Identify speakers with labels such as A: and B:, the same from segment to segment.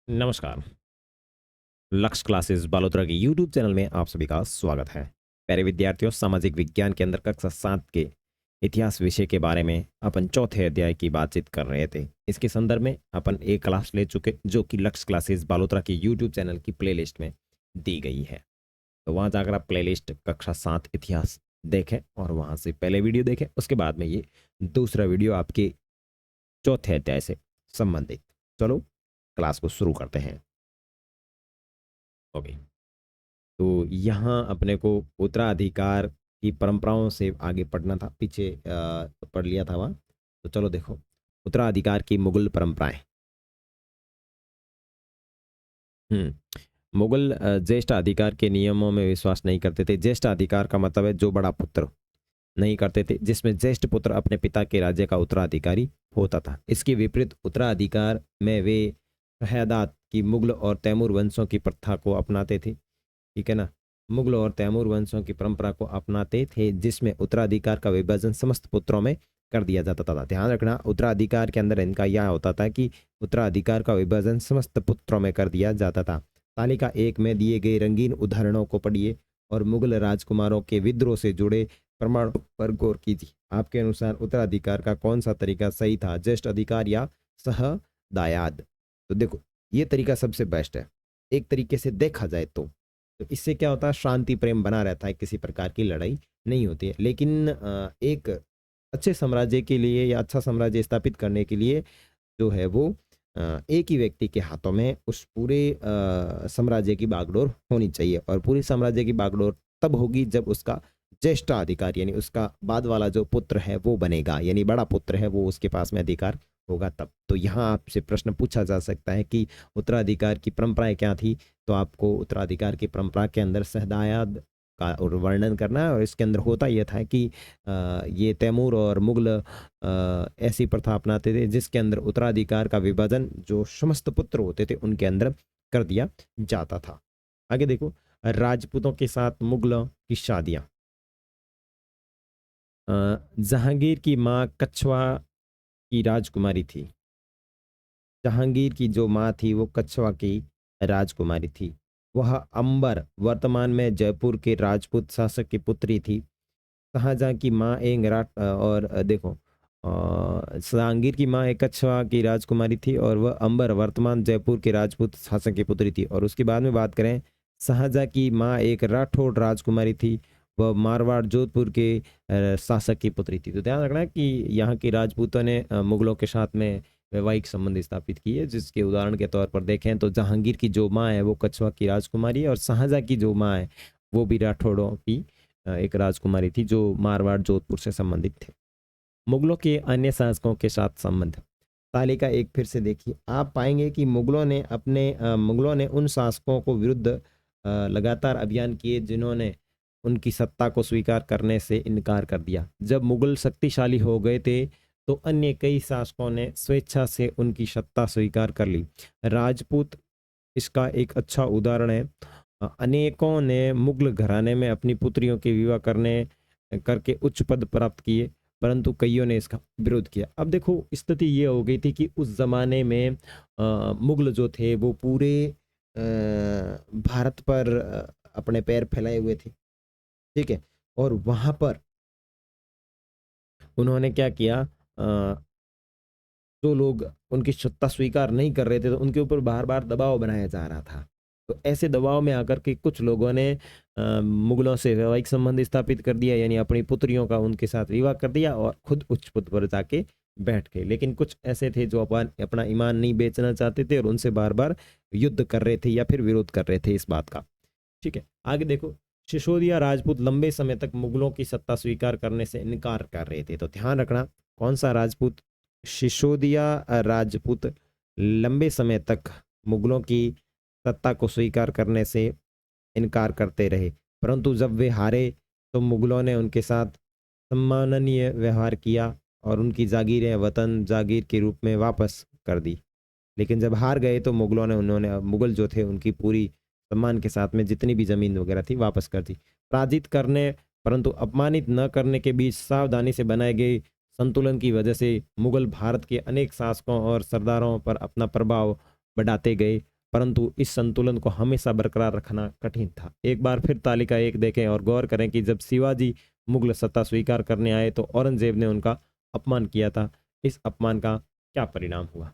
A: नमस्कार। लक्ष्य क्लासेस बालोतरा के यूट्यूब चैनल में आप सभी का स्वागत है। प्यारे विद्यार्थियों, सामाजिक विज्ञान के अंदर कक्षा 7 के इतिहास विषय के बारे में अपन चौथे अध्याय की बातचीत कर रहे थे। इसके संदर्भ में अपन एक क्लास ले चुके जो कि लक्ष्य क्लासेस बालोतरा के यूट्यूब चैनल की प्लेलिस्ट में दी गई है। तो वहाँ जाकर आप प्लेलिस्ट कक्षा 7 इतिहास देखें और वहाँ से पहले वीडियो देखें, उसके बाद में ये दूसरा वीडियो आपके चौथे अध्याय से संबंधित। चलो क्लास को शुरू करते हैं। ओके, तो यहाँ अपने को उत्तराधिकार की परंपराओं से आगे पढ़ना था। पीछे पढ़ लिया था वहाँ। तो चलो देखो, उत्तराधिकार की मुगल परंपराएं। मुगल ज्येष्ठ अधिकार के नियमों में विश्वास नहीं करते थे। ज्येष्ठ अधिकार का मतलब है जो बड़ा पुत्र नहीं करते थे, जिसमें ज्येष्ठ पुत्र अपने पिता के राज्य का उत्तराधिकारी होता था। इसके विपरीत उत्तराधिकार में वे शहादात की मुगल और तैमूर वंशों की प्रथा को अपनाते थे। ठीक है ना। मुगल और तैमूर वंशों की परंपरा को अपनाते थे, जिसमें उत्तराधिकार का विभाजन समस्त पुत्रों में कर दिया जाता था। ध्यान रखना, उत्तराधिकार के अंदर इनका यह होता था कि उत्तराधिकार का विभाजन समस्त पुत्रों में कर दिया जाता था। तालिका 1 में दिए गए रंगीन उदाहरणों को पढ़िए और मुगल राजकुमारों के विद्रोह से जुड़े प्रमाण पर गौर कीजिए। आपके अनुसार उत्तराधिकार का कौन सा तरीका सही था, ज्येष्ठ अधिकार या सहदायाद? तो देखो, ये तरीका सबसे बेस्ट है एक तरीके से देखा जाए तो। इससे क्या होता है, शांति प्रेम बना रहता है, किसी प्रकार की लड़ाई नहीं होती है। लेकिन एक अच्छे साम्राज्य के लिए या अच्छा साम्राज्य स्थापित करने के लिए जो है वो एक ही व्यक्ति के हाथों में उस पूरे साम्राज्य की बागडोर होनी चाहिए। और पूरी साम्राज्य की बागडोर तब होगी जब उसका ज्येष्ठ अधिकार यानी उसका बाद वाला जो पुत्र है वो बनेगा, यानी बड़ा पुत्र है वो उसके पास में अधिकार होगा तब। तो यहाँ आपसे प्रश्न पूछा जा सकता है कि उत्तराधिकार की परंपराएं क्या थी। तो आपको उत्तराधिकार की परंपरा के अंदर सहदायाद का वर्णन करना है। और इसके अंदर होता यह था कि ये तैमूर और मुगल ऐसी प्रथा अपनाते थे जिसके अंदर उत्तराधिकार का विभाजन जो समस्त पुत्र होते थे उनके अंदर कर दिया जाता था। आगे देखो, राजपूतों के साथ मुगलों की शादियां। जहांगीर की माँ कछवा की राजकुमारी थी। जहांगीर की जो माँ थी वो कछवा की राजकुमारी थी। वह अंबर वर्तमान में जयपुर के राजपूत शासक की पुत्री थी। शाहजहां की माँ एक देखो, जहांगीर की माँ एक कछवा की राजकुमारी थी और वह अंबर वर्तमान जयपुर के राजपूत शासक की पुत्री थी। और उसके बाद में बात करें, शाहजहां की माँ एक राठौड़ राजकुमारी थी। वह मारवाड़ जोधपुर के शासक की पुत्री थी। तो ध्यान रखना कि यहाँ के राजपूतों ने मुगलों के साथ में वैवाहिक संबंध स्थापित किए, जिसके उदाहरण के तौर पर देखें तो जहांगीर की जो माँ है वो कछवा की राजकुमारी है और शाहजहां की जो माँ है वो भी राठौड़ों की एक राजकुमारी थी जो मारवाड़ जोधपुर से संबंधित थे। मुगलों के अन्य शासकों के साथ संबंध। तालिका 1 फिर से देखिए, आप पाएंगे कि मुगलों ने उन शासकों को विरुद्ध लगातार अभियान किए जिन्होंने उनकी सत्ता को स्वीकार करने से इनकार कर दिया। जब मुगल शक्तिशाली हो गए थे तो अन्य कई शासकों ने स्वेच्छा से उनकी सत्ता स्वीकार कर ली। राजपूत इसका एक अच्छा उदाहरण है। अनेकों ने मुगल घराने में अपनी पुत्रियों के विवाह करने करके उच्च पद प्राप्त किए, परंतु कईयों ने इसका विरोध किया। अब देखो, स्थिति ये हो गई थी कि उस जमाने में मुगल जो थे वो पूरे भारत पर अपने पैर फैलाए हुए थे। ठीक है। और वहां पर उन्होंने क्या किया, जो लोग उनकी सत्ता स्वीकार नहीं कर रहे थे तो उनके ऊपर बार बार दबाव बनाया जा रहा था। तो ऐसे दबाव में आकर के कुछ लोगों ने मुगलों से वैवाहिक संबंध स्थापित कर दिया, यानी अपनी पुत्रियों का उनके साथ विवाह कर दिया और खुद उच्च पद पर जाके बैठ गए। लेकिन कुछ ऐसे थे जो अपना ईमान नहीं बेचना चाहते थे और उनसे बार बार युद्ध कर रहे थे या फिर विरोध कर रहे थे इस बात का। ठीक है। आगे देखो, सिसोदिया राजपूत लंबे समय तक मुगलों की सत्ता स्वीकार करने से इनकार कर रहे थे। तो ध्यान रखना, कौन सा राजपूत? सिसोदिया राजपूत लंबे समय तक मुगलों की सत्ता को स्वीकार करने से इनकार करते रहे, परंतु जब वे हारे तो मुगलों ने उनके साथ सम्माननीय व्यवहार किया और उनकी जागीरें वतन जागीर के रूप में वापस कर दी। लेकिन जब हार गए तो मुगल जो थे उनकी पूरी सम्मान के साथ में जितनी भी जमीन वगैरह थी वापस कर दी। पराजित करने परंतु अपमानित न करने के बीच सावधानी से बनाए गए संतुलन की वजह से मुगल भारत के अनेक शासकों और सरदारों पर अपना प्रभाव बढ़ाते गए परंतु इस संतुलन को हमेशा बरकरार रखना कठिन था। एक बार फिर तालिका 1 देखें और गौर करें कि जब शिवाजी मुगल सत्ता स्वीकार करने आए तो औरंगजेब ने उनका अपमान किया था। इस अपमान का क्या परिणाम हुआ?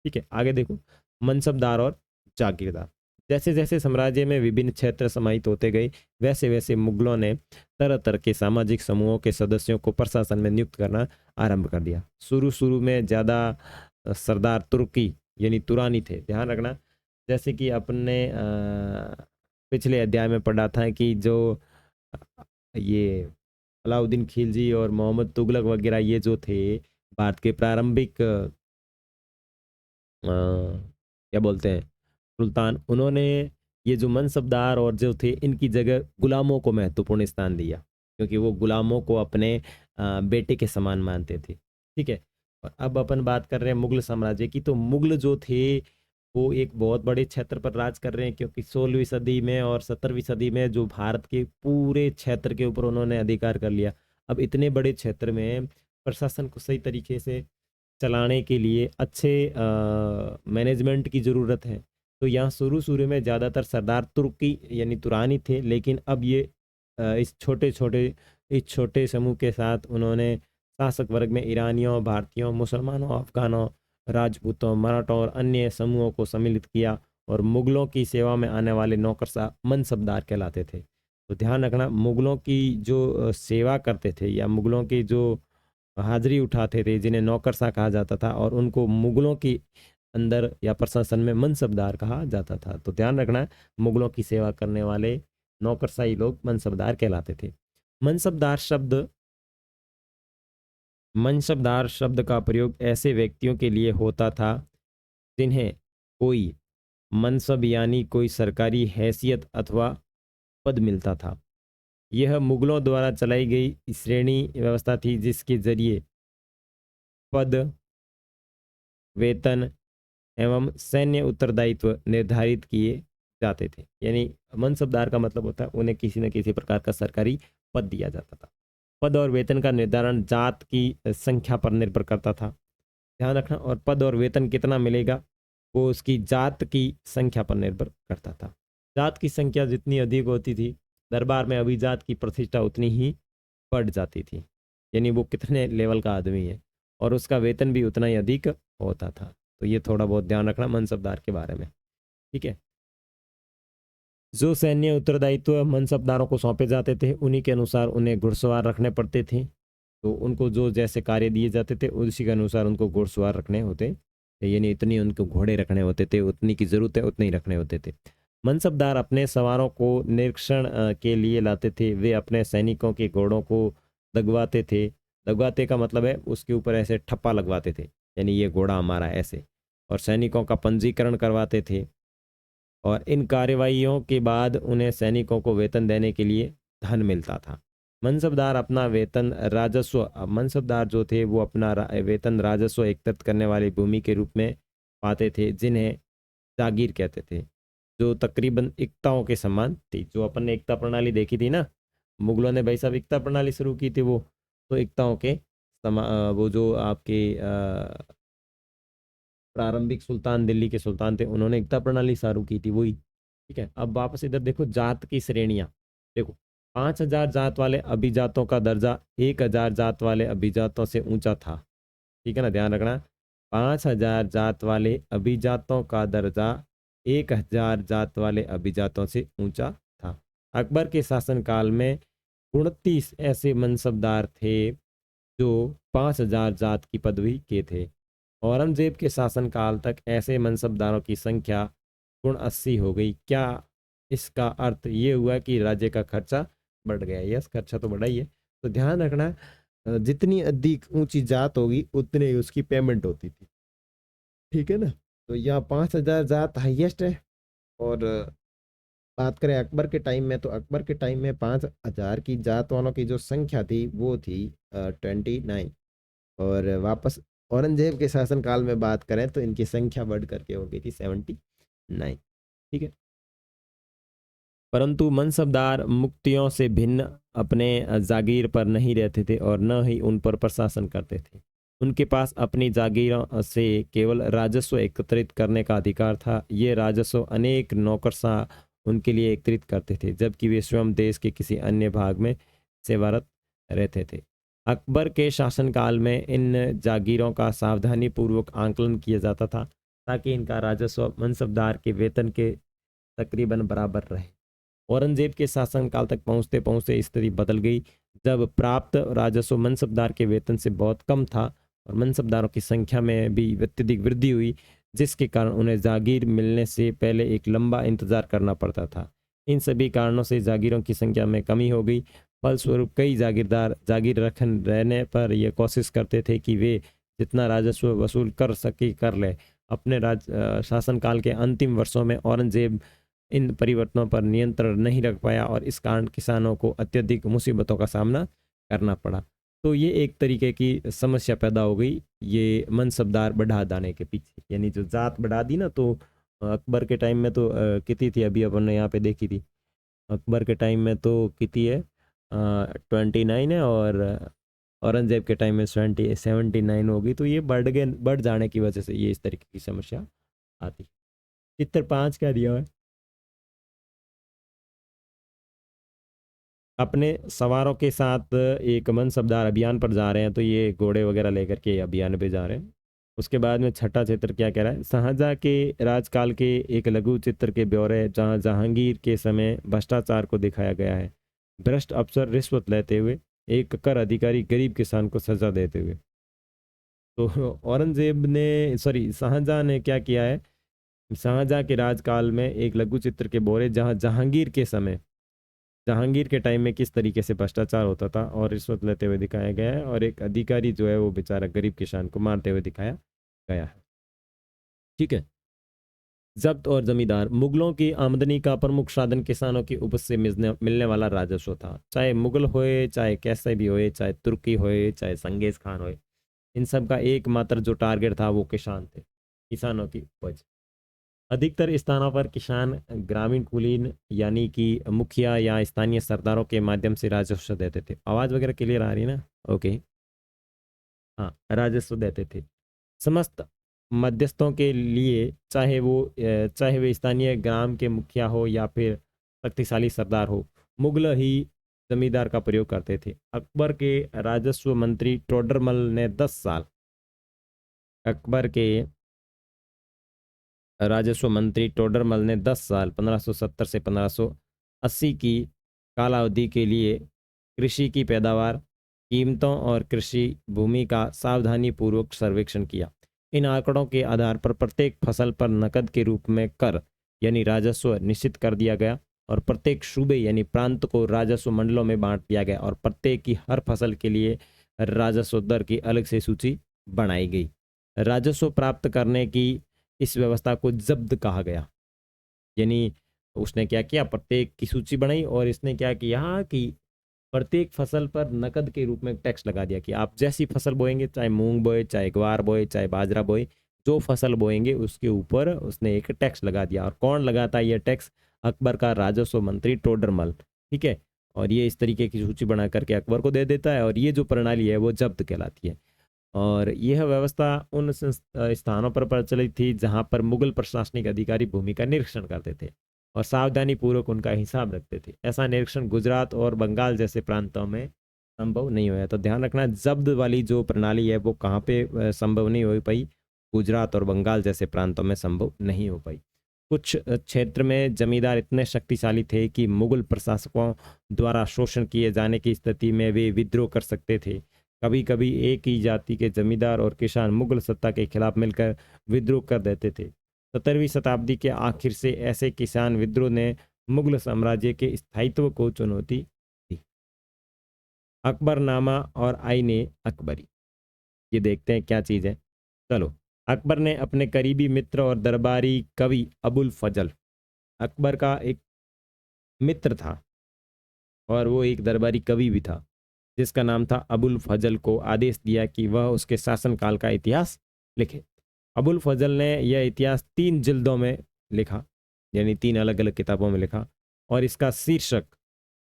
A: ठीक है, आगे देखो। मनसबदार और जागीरदार। जैसे जैसे साम्राज्य में विभिन्न क्षेत्र समाहित होते गए, वैसे वैसे मुगलों ने तरह तरह के सामाजिक समूहों के सदस्यों को प्रशासन में नियुक्त करना आरंभ कर दिया। शुरू शुरू में ज़्यादा सरदार तुर्की यानी तुरानी थे। ध्यान रखना, जैसे कि अपने पिछले अध्याय में पढ़ा था कि जो ये अलाउद्दीन खिलजी और मोहम्मद तुगलक वगैरह ये जो थे भारत के प्रारंभिक क्या बोलते हैं सुल्तान, उन्होंने ये जो मनसबदार और जो थे इनकी जगह गुलामों को महत्वपूर्ण स्थान दिया, क्योंकि वो गुलामों को अपने बेटे के समान मानते थे। ठीक है, और अब अपन बात कर रहे हैं मुगल साम्राज्य की। तो मुगल जो थे वो एक बहुत बड़े क्षेत्र पर राज कर रहे हैं, क्योंकि 16वीं सदी में और 17वीं सदी में जो भारत के पूरे क्षेत्र के ऊपर उन्होंने अधिकार कर लिया। अब इतने बड़े क्षेत्र में प्रशासन को सही तरीके से चलाने के लिए अच्छे मैनेजमेंट की ज़रूरत है। तो यहाँ शुरू शुरू में ज़्यादातर सरदार तुर्की यानी तुरानी थे, लेकिन अब ये इस छोटे समूह के साथ उन्होंने शासक वर्ग में ईरानियों, भारतीयों, मुसलमानों, अफगानों, राजपूतों, मराठों और अन्य समूहों को सम्मिलित किया, और मुगलों की सेवा में आने वाले नौकरशाह मनसबदार कहलाते थे। तो ध्यान रखना, मुगलों की जो सेवा करते थे या मुगलों की जो हाजिरी उठाते थे, जिन्हें नौकरशाह कहा जाता था, और उनको मुगलों की अंदर या प्रशासन में मनसबदार कहा जाता था। तो ध्यान रखना, मुगलों की सेवा करने वाले नौकरशाही लोग मनसबदार कहलाते थे। मनसबदार शब्द का प्रयोग ऐसे व्यक्तियों के लिए होता था जिन्हें कोई मनसब यानी कोई सरकारी हैसियत अथवा पद मिलता था। यह मुगलों द्वारा चलाई गई श्रेणी व्यवस्था थी, जिसके जरिए पद, वेतन एवं सैन्य उत्तरदायित्व निर्धारित किए जाते थे। यानी मनसबदार का मतलब होता है उन्हें किसी न किसी प्रकार का सरकारी पद दिया जाता था। पद और वेतन का निर्धारण जात की संख्या पर निर्भर करता था। ध्यान रखना, और पद और वेतन कितना मिलेगा वो उसकी जात की संख्या पर निर्भर करता था। जात की संख्या जितनी अधिक होती थी, दरबार में अभिजात की प्रतिष्ठा उतनी ही बढ़ जाती थी। यानी वो कितने लेवल का आदमी है, और उसका वेतन भी उतना ही अधिक होता था। तो ये थोड़ा बहुत ध्यान रखना मनसबदार के बारे में। ठीक है, जो सैन्य उत्तरदायित्व मनसबदारों को सौंपे जाते थे, उन्हीं के अनुसार उन्हें घुड़सवार रखने पड़ते थे। तो उनको जो जैसे कार्य दिए जाते थे उसी के अनुसार उनको घुड़सवार रखने होते थे। यानी इतनी उनको घोड़े रखने होते थे, उतनी की ज़रूरत है उतने ही रखने होते थे। मनसबदार अपने सवारों को निरीक्षण के लिए लाते थे। वे अपने सैनिकों के घोड़ों को दगवाते थे। दगवाते का मतलब है उसके ऊपर ऐसे ठप्पा लगवाते थे, यानी ये घोड़ा हमारा ऐसे, और सैनिकों का पंजीकरण करवाते थे। और इन कार्यवाहियों के बाद उन्हें सैनिकों को वेतन देने के लिए धन मिलता था। मनसबदार अपना वेतन राजस्व, मनसबदार जो थे वो अपना वेतन राजस्व एकत्रित करने वाली भूमि के रूप में पाते थे, जिन्हें जागीर कहते थे, जो तकरीबन इक्ताओं के समान थी। जो अपन ने इक्ता प्रणाली देखी थी ना, मुगलों ने भाई साहब इक्ता प्रणाली शुरू की थी, वो तो इक्ताओं के वो जो आपके प्रारंभिक सुल्तान, दिल्ली के सुल्तान थे, उन्होंने एकता प्रणाली शुरू की थी, वही। ठीक है, अब वापस इधर देखो जात की श्रेणियां। देखो, 5,000 जात वाले अभिजातों का दर्जा 1,000 जात वाले अभिजातों से ऊंचा था। ठीक है ना, ध्यान रखना, 5,000 जात वाले अभिजातों का दर्जा 1,000 जात वाले अभिजातों से ऊंचा था। अकबर के शासनकाल में 29 ऐसे मनसबदार थे जो 5,000 जात की पदवी के थे। औरंगजेब के शासनकाल तक ऐसे मनसबदारों की संख्या 80 हो गई। क्या इसका अर्थ ये हुआ कि राज्य का खर्चा बढ़ गया? यस, खर्चा तो बढ़ा ही है। तो ध्यान रखना, जितनी अधिक ऊंची जात होगी उतनी ही उसकी पेमेंट होती थी। ठीक है ना, तो यहाँ 5,000 जात हाईएस्ट है। और बात करें अकबर के टाइम में, तो अकबर के टाइम में 5,000 की जात वालों की जो संख्या थी वो थी 29। और वापस औरंगजेब के शासनकाल में बात करें तो इनकी संख्या बढ़ करके हो गई थी 79। ठीक है, परंतु मनसबदार मुक्तियों से भिन्न अपने जागीर पर नहीं रहते थे और न ही उन पर प्रशासन करते थे। उनके पास अपनी जागीरों से केवल राजस्व एकत्रित करने का अधिकार था। ये राजस्व अनेक नौकरशाह उनके लिए एकत्रित करते थे, जबकि वे स्वयं देश के किसी अन्य भाग में सेवारत रहते थे। अकबर के शासनकाल में इन जागीरों का सावधानीपूर्वक आंकलन किया जाता था, ताकि इनका राजस्व मनसबदार के वेतन के तकरीबन बराबर रहे। औरंगजेब के शासनकाल तक पहुंचते पहुंचते स्थिति बदल गई, जब प्राप्त राजस्व मनसबदार के वेतन से बहुत कम था और मनसबदारों की संख्या में भी अत्यधिक वृद्धि हुई, जिसके कारण उन्हें जागीर मिलने से पहले एक लंबा इंतजार करना पड़ता था। इन सभी कारणों से जागीरों की संख्या में कमी हो गई। फलस्वरूप कई जागीरदार जागीर रखन रहने पर यह कोशिश करते थे कि वे जितना राजस्व वसूल कर सके कर ले। अपने शासनकाल के अंतिम वर्षों में औरंगजेब इन परिवर्तनों पर नियंत्रण नहीं रख पाया और इस कारण किसानों को अत्यधिक मुसीबतों का सामना करना पड़ा। तो ये एक तरीके की समस्या पैदा हो गई ये मनसबदार बढ़ा दाने के पीछे, यानी जो जात बढ़ा दी ना। तो अकबर के टाइम में तो कितनी थी, अभी अपन ने यहाँ पे देखी थी, अकबर के टाइम में तो कितनी है, 29 है, और औरंगजेब के टाइम में 79 होगी। तो ये बढ़ जाने की वजह से ये इस तरीके की समस्या आती। चित्र 5 क्या दिया है, अपने सवारों के साथ एक मनसबदार अभियान पर जा रहे हैं। तो ये घोड़े वगैरह लेकर के अभियान पे जा रहे हैं। उसके बाद में छठा चित्र क्या कह रहा है, शाहजहाँ के राजकाल के एक लघु चित्र के ब्यौरे, जहाँ जहांगीर के समय भ्रष्टाचार को दिखाया गया है। भ्रष्ट अफसर रिश्वत लेते हुए, एक कर अधिकारी गरीब किसान को सजा देते हुए। तो औरंगजेब ने शाहजहाँ ने क्या किया है, शाहजहाँ के राजकाल में एक लघु चित्र के ब्यौरे, जहाँ जहांगीर के समय, जहांगीर के टाइम में किस तरीके से भ्रष्टाचार होता था और रिश्वत लेते हुए दिखाया गया है, और एक अधिकारी जो है वो बेचारा गरीब किसान को मारते हुए दिखाया गया है। ठीक है। जब्त और जमींदार, मुगलों की आमदनी का प्रमुख साधन किसानों की उपज से मिलने वाला राजस्व था। चाहे मुगल होए, चाहे कैसे भी होए, चाहे तुर्की होए, चाहे चंगेज खान होए, इन सब का एकमात्र जो टारगेट था वो किसान थे, किसानों की उपज। अधिकतर स्थानों पर किसान ग्रामीण कुलीन यानी कि मुखिया या स्थानीय सरदारों के माध्यम से राजस्व देते थे। आवाज़ वगैरह क्लियर आ रही है ना? ओके। हाँ, राजस्व देते थे समस्त मध्यस्थों के लिए, चाहे वे स्थानीय ग्राम के मुखिया हो या फिर शक्तिशाली सरदार हो। मुगल ही जमींदार का प्रयोग करते थे। अकबर के राजस्व मंत्री टोडरमल ने 10 साल, अकबर के राजस्व मंत्री टोडरमल ने 10 साल 1570 से 1580 की कालावधि के लिए कृषि की पैदावार, कीमतों और कृषि भूमि का सावधानीपूर्वक सर्वेक्षण किया। इन आंकड़ों के आधार पर प्रत्येक फसल पर नकद के रूप में कर यानी राजस्व निश्चित कर दिया गया, और प्रत्येक सूबे यानी प्रांत को राजस्व मंडलों में बांट दिया गया, और प्रत्येक की हर फसल के लिए राजस्व दर की अलग से सूची बनाई गई। राजस्व प्राप्त करने की इस व्यवस्था को जब्त कहा गया। यानी उसने क्या किया, प्रत्येक की सूची बनाई और इसने क्या किया कि प्रत्येक फसल पर नकद के रूप में टैक्स लगा दिया कि आप जैसी फसल बोएंगे, चाहे मूंग बोए, चाहे ग्वार बोए, चाहे बाजरा बोए, जो फसल बोएंगे उसके ऊपर उसने एक टैक्स लगा दिया। और कौन लगाता है ये टैक्स? अकबर का राजस्व मंत्री टोडरमल। ठीक है। और ये इस तरीके की सूची बना करके अकबर को दे देता है, और ये जो प्रणाली है वो जब्त कहलाती है। और यह व्यवस्था उन स्थानों पर प्रचलित थी जहां पर मुगल प्रशासनिक अधिकारी भूमि का निरीक्षण करते थे और सावधानी पूर्वक उनका हिसाब रखते थे। ऐसा निरीक्षण गुजरात और बंगाल जैसे प्रांतों में संभव नहीं हुआ। तो ध्यान रखना, जब्त वाली जो प्रणाली है वो कहाँ पे संभव नहीं हो पाई? गुजरात और बंगाल जैसे प्रांतों में संभव नहीं हो पाई। कुछ क्षेत्र में जमींदार इतने शक्तिशाली थे कि मुगल प्रशासकों द्वारा शोषण किए जाने की स्थिति में वे विद्रोह कर सकते थे। कभी कभी एक ही जाति के जमींदार और किसान मुगल सत्ता के खिलाफ मिलकर विद्रोह कर देते थे। 17वीं शताब्दी के आखिर से ऐसे किसान विद्रोह ने मुगल साम्राज्य के स्थायित्व को चुनौती दी। अकबरनामा और आईने अकबरी, ये देखते हैं क्या चीज़ है। चलो, अकबर ने अपने करीबी मित्र और दरबारी कवि अबुल फजल, अकबर का एक मित्र था और वो एक दरबारी कवि भी था जिसका नाम था अबुल फजल, को आदेश दिया कि वह उसके शासनकाल का इतिहास लिखे। अबुल फजल ने यह इतिहास 3 जिल्दों में लिखा, यानी 3 अलग अलग किताबों में लिखा, और इसका शीर्षक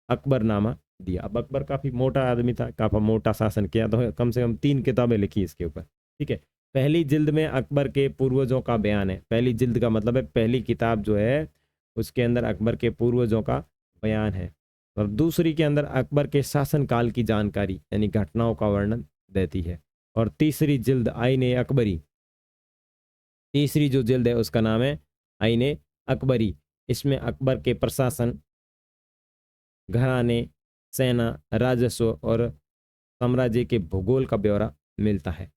A: अकबरनामा दिया। अब अकबर काफ़ी मोटा आदमी था, काफ़ी मोटा शासन किया, तो कम से कम 3 किताबें लिखी इसके ऊपर। ठीक है, पहली जिल्द में अकबर के पूर्वजों का बयान है। पहली जिल्द का मतलब है पहली किताब जो है उसके अंदर अकबर के पूर्वजों का बयान है, और दूसरी के अंदर अकबर के शासनकाल की जानकारी यानी घटनाओं का वर्णन देती है। और तीसरी जिल्द आईने अकबरी, तीसरी जो जिल्द है उसका नाम है आईने अकबरी। इसमें अकबर के प्रशासन, घराने, सेना, राजस्व और साम्राज्य के भूगोल का ब्यौरा मिलता है।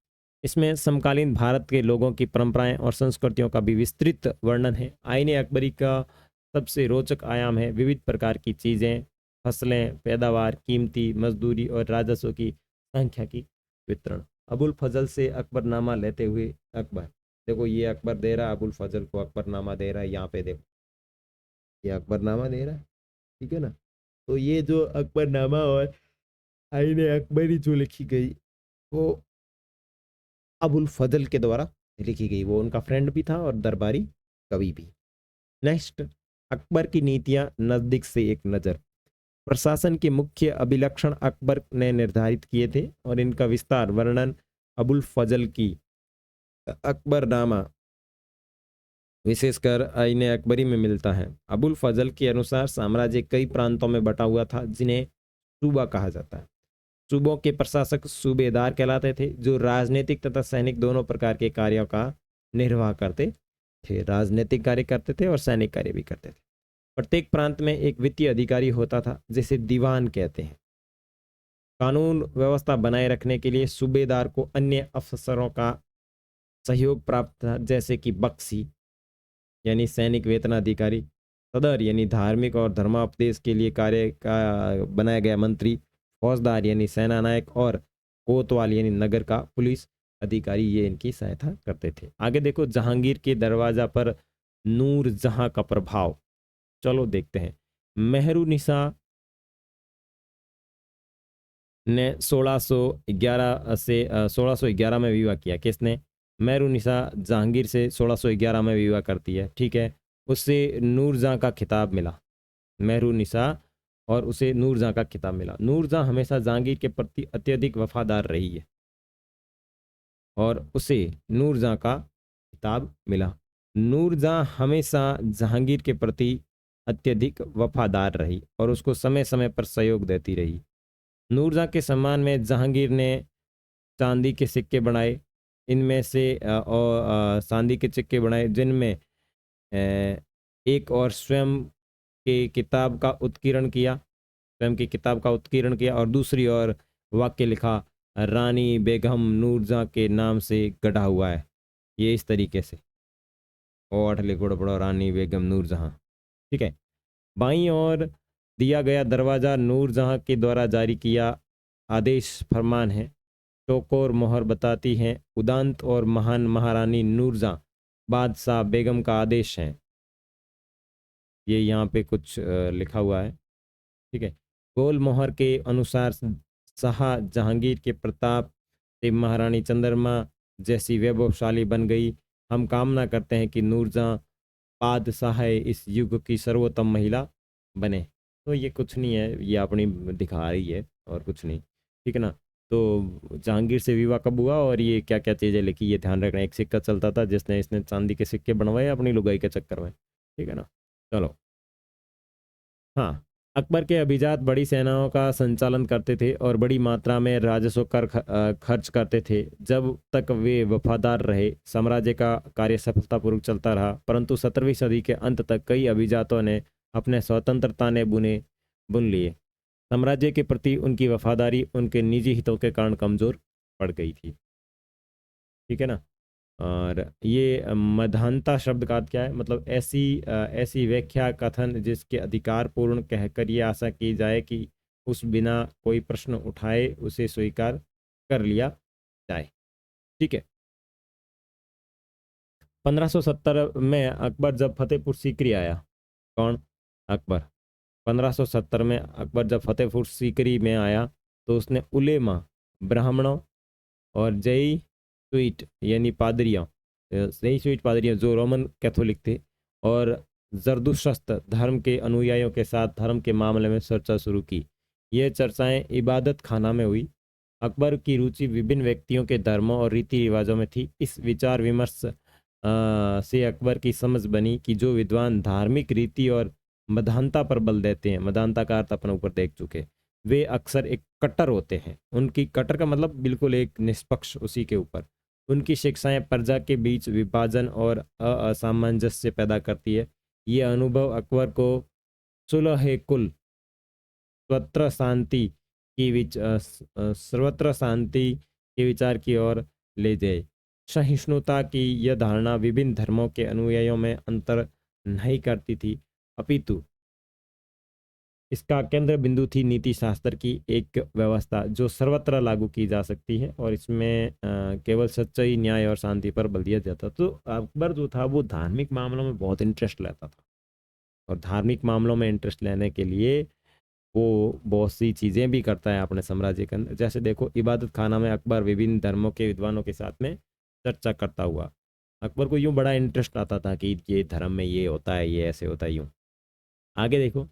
A: इसमें समकालीन भारत के लोगों की परंपराएं और संस्कृतियों का भी विस्तृत वर्णन है। आईने अकबरी का सबसे रोचक आयाम है विविध प्रकार की चीज़ें, फसलें, पैदावार, कीमती मजदूरी और राजस्व की संख्या की वितरण। अबुल फजल से अकबरनामा लेते हुए अकबर, देखो ये अकबर दे रहा है अबुल फजल को, अकबरनामा दे रहा है, यहाँ पे देखो ये अकबरनामा दे रहा है, ठीक है ना। तो ये जो अकबरनामा और आईने अकबरी जो लिखी गई वो अबुल फजल के द्वारा लिखी गई, वो उनका फ्रेंड भी था और दरबारी कवि भी। नेक्स्ट, अकबर की नीतियां नजदीक से एक नज़र। प्रशासन के मुख्य अभिलक्षण अकबर ने निर्धारित किए थे और इनका विस्तार वर्णन अबुल फजल की अकबरनामा विशेषकर आईने अकबरी में मिलता है। अबुल फजल के अनुसार साम्राज्य कई प्रांतों में बटा हुआ था जिन्हें सूबा कहा जाता है। सूबों के प्रशासक सूबेदार कहलाते थे, जो राजनीतिक तथा सैनिक दोनों प्रकार के कार्यों का निर्वाह करते थे। राजनीतिक कार्य करते थे और सैनिक कार्य भी करते थे। प्रत्येक प्रांत में एक वित्तीय अधिकारी होता था जिसे दीवान कहते हैं। कानून व्यवस्था बनाए रखने के लिए सूबेदार को अन्य अफसरों का सहयोग प्राप्त था, जैसे कि बख्शी यानी सैनिक वेतनाधिकारी, सदर यानी धार्मिक और धर्मोपदेश के लिए कार्य का बनाया गया मंत्री, फौजदार यानी सेना नायक, और कोतवाल यानी नगर का पुलिस अधिकारी, ये इनकी सहायता करते थे। आगे देखो, जहांगीर के दरवाजा पर नूर जहां का प्रभाव, चलो देखते हैं। मेहरुनिसा ने 1611 से 1611 में विवाह किया। किसने? मेहरुनिसा जहांगीर से 1611 में विवाह करती है, ठीक है। उससे नूरजहां का खिताब मिला, मेहरुनिसा, और उसे नूरजहां का खिताब मिला। नूरजहां हमेशा जहांगीर के प्रति अत्यधिक वफादार रही है और उसे नूरजहां का खिताब मिला। नूरजहां हमेशा जहांगीर के प्रति अत्यधिक वफादार रही और उसको समय समय पर सहयोग देती रही। नूरजहां के सम्मान में जहांगीर ने चांदी के सिक्के बनाए, इनमें से चांदी के सिक्के बनाए जिनमें एक और स्वयं की किताब का उत्कीर्ण किया, स्वयं की किताब का उत्कीर्ण किया, और दूसरी ओर वाक्य लिखा, रानी बेगम नूरजहां के नाम से गढ़ा हुआ है। ये इस तरीके से, ओठ लिखोड़ पड़ो रानी बेगम नूरजहां, ठीक है। बाईं ओर दिया गया दरवाज़ा नूरजहां के द्वारा जारी किया आदेश फरमान है। चौकोर मोहर बताती हैं उदांत और महान महारानी नूरजहां बादशाह बेगम का आदेश है। ये यहाँ पे कुछ लिखा हुआ है, ठीक है। गोल मोहर के अनुसार शाह जहांगीर के प्रताप से महारानी चंद्रमा जैसी वैभवशाली बन गई। हम कामना करते हैं कि नूरजहां बादशाह इस युग की सर्वोत्तम महिला बने। तो ये कुछ नहीं है, ये अपनी दिखा रही है और कुछ नहीं, ठीक है ना। तो जहांगीर से विवाह कब हुआ और ये क्या क्या चीज़ें लिखी, ये ध्यान रखना। एक सिक्का चलता था जिसने इसने चांदी के सिक्के बनवाए अपनी लुगाई के चक्कर में, ठीक है ना। चलो, हाँ, अकबर के अभिजात बड़ी सेनाओं का संचालन करते थे और बड़ी मात्रा में राजस्व कर खर्च करते थे। जब तक वे वफादार रहे, साम्राज्य का कार्य सफलतापूर्वक चलता रहा, परंतु 17वीं सदी के अंत तक कई अभिजातों ने अपने स्वतंत्रता ने बुन लिए। साम्राज्य के प्रति उनकी वफादारी उनके निजी हितों के कारण कमजोर पड़ गई थी, ठीक है ना। और ये मधानता शब्द का अर्थ क्या है? मतलब ऐसी व्याख्या कथन जिसके अधिकार पूर्ण कहकर ये आशा की जाए कि उस बिना कोई प्रश्न उठाए उसे स्वीकार कर लिया जाए, ठीक है। 1570 में अकबर जब फतेहपुर सीकरी आया, कौन? अकबर। 1570 में अकबर जब फतेहपुर सीकरी में आया तो उसने उलेमा, ब्राह्मणों और जई स्वीट यानी पादरियों, जई स्वीट पादरियों जो रोमन कैथोलिक थे, और जरदुश्त धर्म के अनुयायियों के साथ धर्म के मामले में चर्चा शुरू की। ये चर्चाएं इबादत खाना में हुई। अकबर की रुचि विभिन्न व्यक्तियों के धर्मों और रीति रिवाजों में थी। इस विचार विमर्श से अकबर की समझ बनी कि जो विद्वान धार्मिक रीति और मधानता पर बल देते हैं, मधानता का अर्थ अपने ऊपर देख चुके, वे अक्सर एक कट्टर होते हैं। उनकी कट्टर का मतलब बिल्कुल एक निष्पक्ष, उसी के ऊपर। उनकी शिक्षाएं प्रजा के बीच विभाजन और असामंजस्य पैदा करती है। ये अनुभव अकबर को सुलह कुल, सर्वत्र शांति सर्वत्र शांति के विचार की ओर ले जाए। सहिष्णुता की यह धारणा विभिन्न धर्मों के अनुयायियों में अंतर नहीं करती थी, अपितु इसका केंद्र बिंदु थी नीति शास्त्र की एक व्यवस्था जो सर्वत्र लागू की जा सकती है और इसमें केवल सच्चाई, न्याय और शांति पर बल दिया जाता। तो अकबर जो था वो धार्मिक मामलों में बहुत इंटरेस्ट लेता था, और धार्मिक मामलों में इंटरेस्ट लेने के लिए वो बहुत सी चीज़ें भी करता है अपने साम्राज्य के अंदर। जैसे देखो, इबादत खाना में अकबर विभिन्न धर्मों के विद्वानों के साथ में चर्चा करता हुआ, अकबर को यूं बड़ा इंटरेस्ट आता था कि ये धर्म में ये होता है, ये ऐसे होता है, यूं। आगे देखो,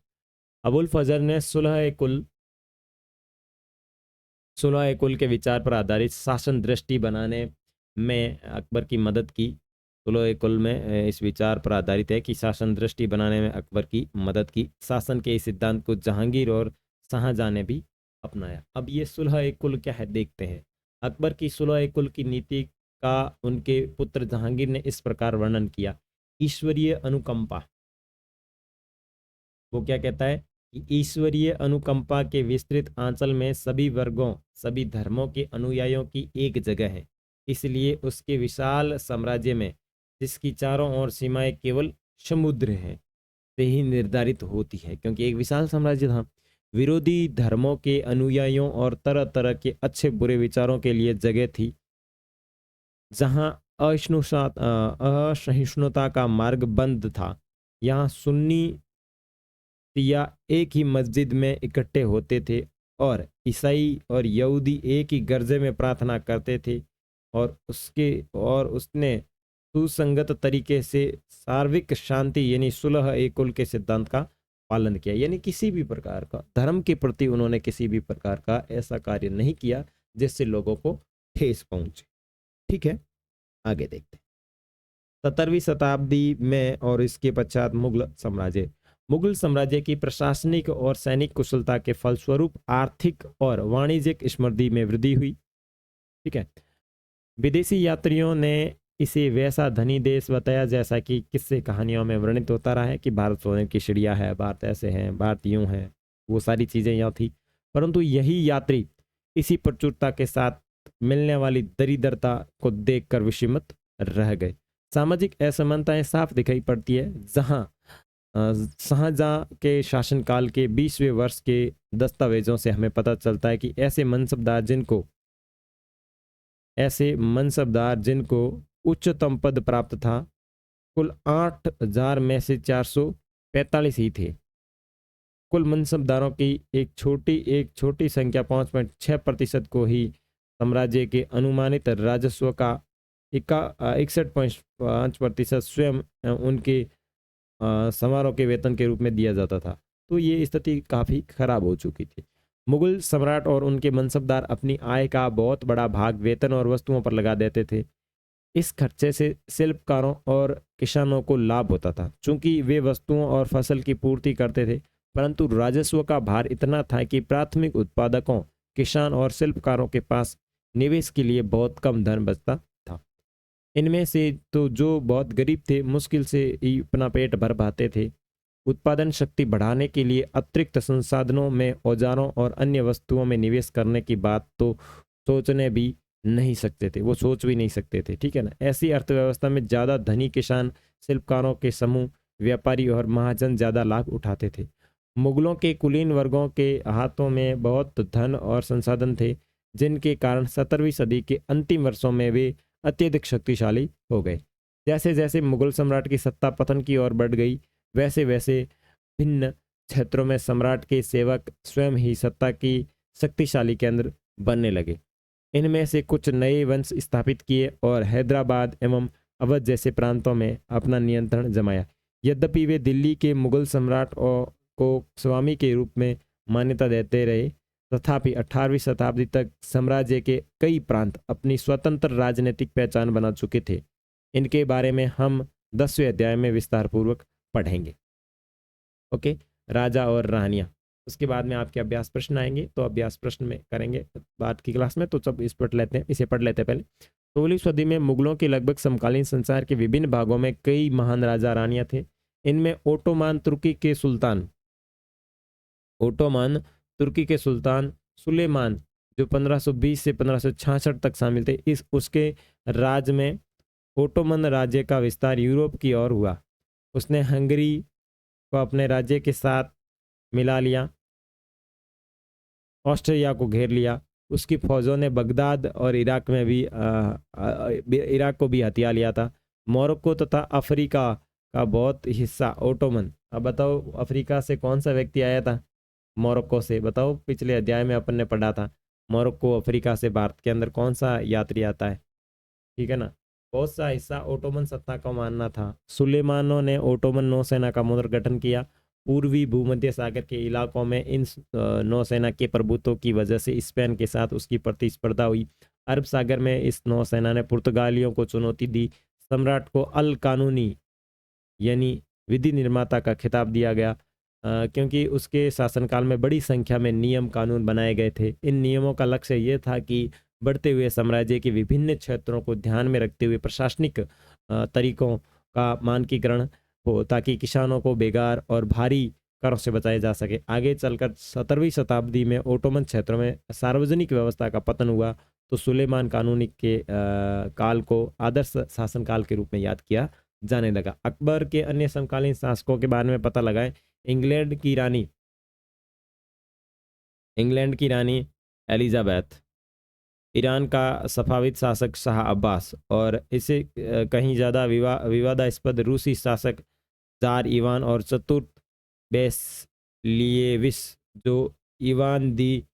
A: अबुल फजल ने सुलह कुल के विचार पर आधारित शासन दृष्टि बनाने में अकबर की मदद की। सुलह कुल में इस विचार पर आधारित है कि शासन दृष्टि बनाने में अकबर की मदद की। शासन के इस सिद्धांत को जहांगीर और शाहजहां ने भी अपनाया। अब ये सुलह कुल क्या है देखते हैं। अकबर की सुलह कुल की नीति का उनके पुत्र जहांगीर ने इस प्रकार वर्णन किया। ईश्वरीय अनुकंपा, वो क्या कहता है कि ईश्वरीय अनुकंपा के विस्तृत आंचल में सभी वर्गों, सभी धर्मों के अनुयायियों की एक जगह है। इसलिए उसके विशाल साम्राज्य में, जिसकी चारों ओर सीमाएं केवल समुद्र हैं, से ही निर्धारित होती है। क्योंकि एक विशाल साम्राज्य था, विरोधी धर्मों के अनुयायियों और तरह तरह के अच्छे बुरे विचारों के लिए जगह थी। जहां असहिष्णुता का मार्ग बंद था, यहाँ सुन्नी या एक ही मस्जिद में इकट्ठे होते थे, और ईसाई और यहूदी एक ही गिरजे में प्रार्थना करते थे, और उसने सुसंगत तरीके से सार्विक शांति यानी सुलह ए कुल के सिद्धांत का पालन किया। यानी किसी भी प्रकार का धर्म के प्रति उन्होंने किसी भी प्रकार का ऐसा कार्य नहीं किया जिससे लोगों को ठेस पहुंचे। ठीक है, आगे देखते हैं। 17वीं शताब्दी में और इसके पश्चात मुगल साम्राज्य की प्रशासनिक और सैनिक कुशलता के फलस्वरूप आर्थिक और वाणिज्यिक समृद्धि में वृद्धि हुई। ठीक है, विदेशी यात्रियों ने इसे वैसा धनी देश बताया जैसा कि किस्से कहानियों में वर्णित होता रहा है कि भारत सोने की चिड़िया है, भारत ऐसे हैं, भारत यूं है, वो सारी चीजें यहाँ थी। परंतु यही यात्री इसी प्रचुरता के साथ मिलने वाली दरिद्रता को देखकर विस्मित रह गए। सामाजिक असमानताएं साफ दिखाई पड़ती है। जहां शाहजहां के शासनकाल के 20वें वर्ष के दस्तावेजों से हमें पता चलता है कि ऐसे मनसबदार जिनको उच्चतम पद प्राप्त था, कुल 8000 में से 445 ही थे। कुल मनसबदारों की एक छोटी संख्या 5.6% को ही साम्राज्य के अनुमानित राजस्व का 61.5% स्वयं उनके समारोह के वेतन के रूप में दिया जाता था। तो ये स्थिति काफ़ी खराब हो चुकी थी। मुगल सम्राट और उनके मनसबदार अपनी आय का बहुत बड़ा भाग वेतन और वस्तुओं पर लगा देते थे। इस खर्चे से शिल्पकारों और किसानों को लाभ होता था, चूंकि वे वस्तुओं और फसल की पूर्ति करते थे। परंतु राजस्व का भार इतना था कि प्राथमिक उत्पादकों, किसान और शिल्पकारों के पास निवेश के लिए बहुत कम धन बचता था। इनमें से तो जो बहुत गरीब थे, मुश्किल से ही अपना पेट भर पाते थे। उत्पादन शक्ति बढ़ाने के लिए अतिरिक्त संसाधनों में, औजारों और अन्य वस्तुओं में निवेश करने की बात तो सोचने भी नहीं सकते थे, वो सोच भी नहीं सकते थे। ठीक है ना। ऐसी अर्थव्यवस्था में ज़्यादा धनी किसान, शिल्पकारों के समूह, व्यापारी और महाजन ज़्यादा लाभ उठाते थे। मुगलों के कुलीन वर्गों के हाथों में बहुत धन और संसाधन थे, जिनके कारण 17वीं सदी के अंतिम वर्षों में वे अत्यधिक शक्तिशाली हो गए। जैसे जैसे मुगल सम्राट की सत्ता पतन की ओर बढ़ गई, वैसे वैसे भिन्न क्षेत्रों में सम्राट के सेवक स्वयं ही सत्ता की शक्तिशाली केंद्र बनने लगे। इनमें से कुछ नए वंश स्थापित किए और हैदराबाद एवं अवध जैसे प्रांतों में अपना नियंत्रण जमाया। यद्यपि वे दिल्ली के मुगल सम्राट को स्वामी के रूप में मान्यता देते रहे। तथापि 18वीं शताब्दी तक साम्राज्य के कई प्रांत अपनी स्वतंत्र राजनीतिक पहचान बना चुके थे। इनके बारे में हम 10वें अध्याय में विस्तार पूर्वक पढ़ेंगे। ओके, राजा और रानियां। उसके बाद में आपके अभ्यास प्रश्न आएंगे, तो अभ्यास प्रश्न में करेंगे बाद की क्लास में। तो सब इस पढ़ लेते हैं, इसे पढ़ लेते हैं पहले। 16वीं सदी में मुगलों के लगभग समकालीन संसार के विभिन्न भागों में कई महान राजा रानियां थे। इनमें ओटोमान तुर्की के सुल्तान सुलेमान, जो 1520 से 1566 तक शामिल थे। इस उसके राज में ओटोमन राज्य का विस्तार यूरोप की ओर हुआ। उसने हंगरी को अपने राज्य के साथ मिला लिया, ऑस्ट्रिया को घेर लिया। उसकी फौजों ने बगदाद और इराक को भी हथिया लिया था। मोरक्को तथा अफ्रीका का बहुत हिस्सा ओटोमन। अब बताओ, अफ्रीका से कौन सा व्यक्ति आया था? मोरक्को से। बताओ, पिछले अध्याय में अपन ने पढ़ा था मोरक्को अफ्रीका से भारत के अंदर कौन सा यात्री आता है, ठीक है ना। बहुत सा हिस्सा ओटोमन सत्ता का मानना था। सुलेमानों ने ओटोमन नौसेना का पुनर्गठन किया। पूर्वी भूमध्य सागर के इलाकों में इन नौसेना के प्रभुत्व की वजह से स्पेन के साथ उसकी प्रतिस्पर्धा हुई। अरब सागर में इस नौसेना ने पुर्तगालियों को चुनौती दी। सम्राट को अल कानूनी यानी विधि निर्माता का खिताब दिया गया, क्योंकि उसके शासनकाल में बड़ी संख्या में नियम कानून बनाए गए थे। इन नियमों का लक्ष्य ये था कि बढ़ते हुए साम्राज्य के विभिन्न क्षेत्रों को ध्यान में रखते हुए प्रशासनिक तरीकों का मानकीकरण हो, ताकि किसानों को बेगार और भारी करों से बचाया जा सके। आगे चलकर 17वीं शताब्दी में ओटोमन क्षेत्रों में सार्वजनिक व्यवस्था का पतन हुआ, तो सुलेमान कानूनी के काल को आदर्श शासनकाल के रूप में याद किया जाने लगा। अकबर के अन्य समकालीन शासकों के बारे में पता लगाएं। इंग्लैंड की रानी एलिजाबेथ, ईरान का सफाविद शासक शाह अब्बास, और इसे कहीं ज़्यादा विवादास्पद रूसी शासक जार इवान और चतुर्थ बेसलिएविस, जो इवान दी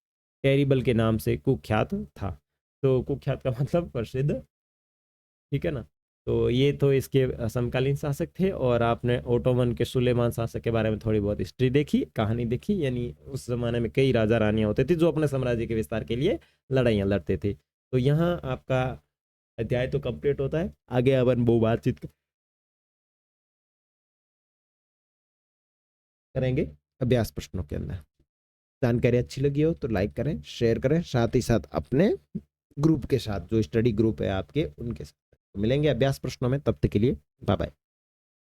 A: टेरिबल के नाम से कुख्यात था। तो कुख्यात का मतलब प्रसिद्ध, ठीक है ना। तो ये तो इसके समकालीन शासक थे, और आपने ओटोमन के सुलेमान शासक के बारे में थोड़ी बहुत हिस्ट्री देखी, कहानी देखी। यानी उस जमाने में कई राजा रानियां होते थे जो अपने साम्राज्य के विस्तार के लिए लड़ाइयाँ लड़ते थे। तो यहाँ आपका अध्याय तो कंप्लीट होता है। आगे अपन वो बातचीत करेंगे अभ्यास प्रश्नों के अंदर। जानकारी अच्छी लगी हो तो लाइक करें, शेयर करें, साथ ही साथ अपने ग्रुप के साथ, जो स्टडी ग्रुप है आपके, उनके साथ। मिलेंगे अभ्यास प्रश्नों में, तब तक के लिए बाय बाय।